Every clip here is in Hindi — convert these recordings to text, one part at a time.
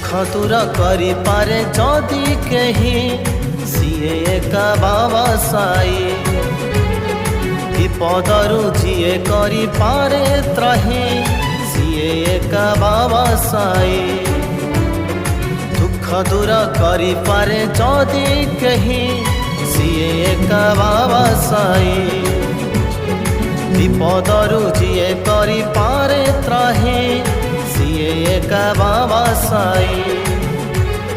दूर करि पारे जदि केही सीए एका बाबा साई विपदरु जीए करि पारे त्राही सीए एका बाबा साई दुख दूर करि पारे जदि केही सीए एका बाबा साई विपदरु जीए करि पारे त्राही सीए एका बाबा साई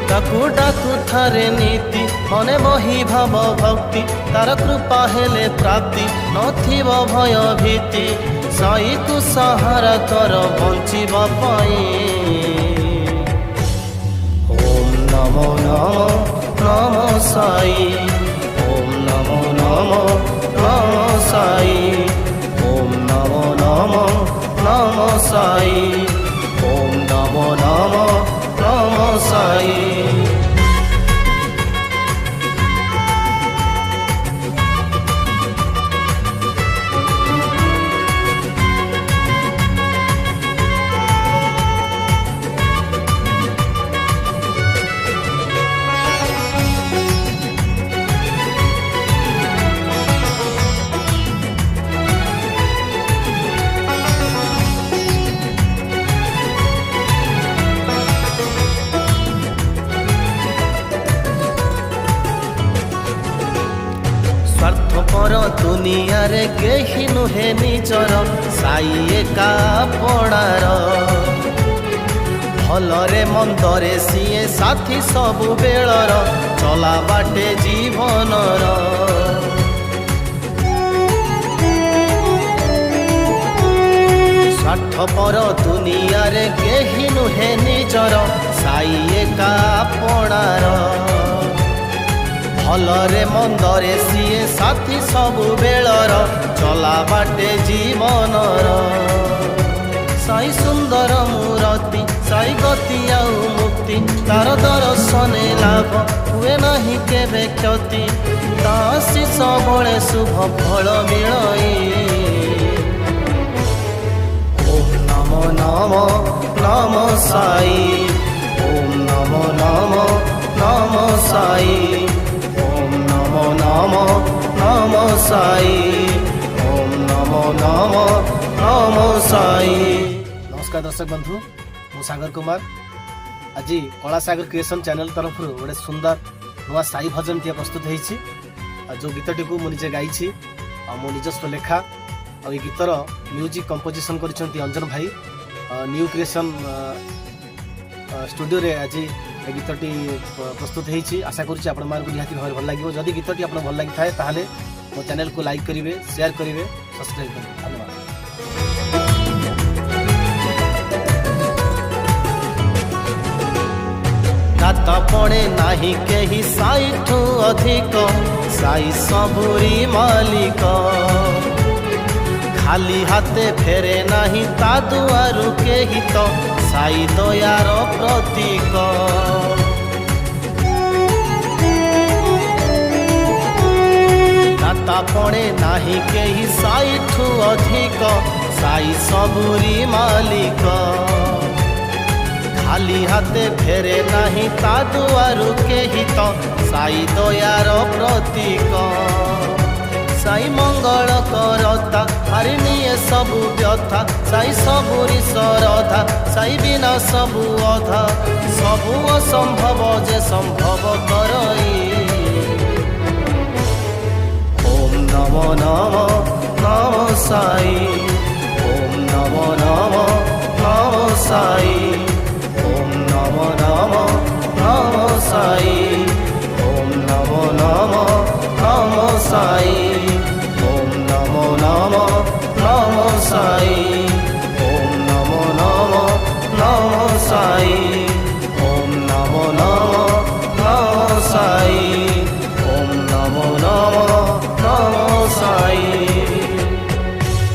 ताकू डाकू थारे नीति मने बही भाव भक्ति तार कृपा हेले प्राप्ति नथिब भय भीति साई को सहारा कर बंचिबा पाई। ओम नमो नमो नमो साई ओम नमो नमो नमो साई ओम नमो नमो नमो साई ओम नमो नमो नमो साई। स्वार्थपर दुनिया रे केही नुहे निजर साई एका पड़ार भलरे मंदरे सीए साथी सबु बेलर चला बाटे जीवनर स्वार्थपर दुनिया रे केही नुहे निजर साई एका पड़ार भलरे मंदरे सीए साथी सबु बेलर चला बाटे जीवनर साई सुंदर मूर्ति साई गति आउ मुक्ति तार दर्शने लाभ हुए नहीं केबे क्षति आशीष बड़े शुभ फल मिलई। ओम नमो नमो नमो साई ओम नमो नमो नमो साई ओम नमो नमो नमो साई ओम नमो नमो नमो साई। नमस्कार दर्शक बंधु मु सागर कुमार आज कला सागर क्रिएशन चैनल तरफ गोटे सुंदर नुआ साई भजन टी प्रस्तुत होती जो गीतटी को मुझे गाई मो निजस्व लेखा और गीतर म्यूजिक कंपोजिशन कर अंजन भाई न्यू क्रिएशन स्टूडियो रे आज गीतटी प्रस्तुत होती आशा करुँच आपण निहाती भाव भल लगे जदि गीतटी आप भल लगी थाए ताहले मो चैनल को लाइक करेंगे शेयर करेंगे सब्सक्राइब करेंगे। धन्यवाद। दाता पड़े नाही केही साई ठू अधिक साई सबुरी मालिक खाली हाथे फेरे नाही ता दुआरु केही तो साई दयार प्रतीक दाता पड़े नाही केही साई ठू अधिक साई सबुरी मालिक खाली हाथे फेरे नाही ता दुआरु केही तो साई दयार प्रतीक साई मंगल करता हरिणीए सबु व्यथा साई सबुरी सरधा साई बिना सबु अधा सबु असंभव जे संभव करई। ओम नमो नमो नमो साई ओम नमो नमो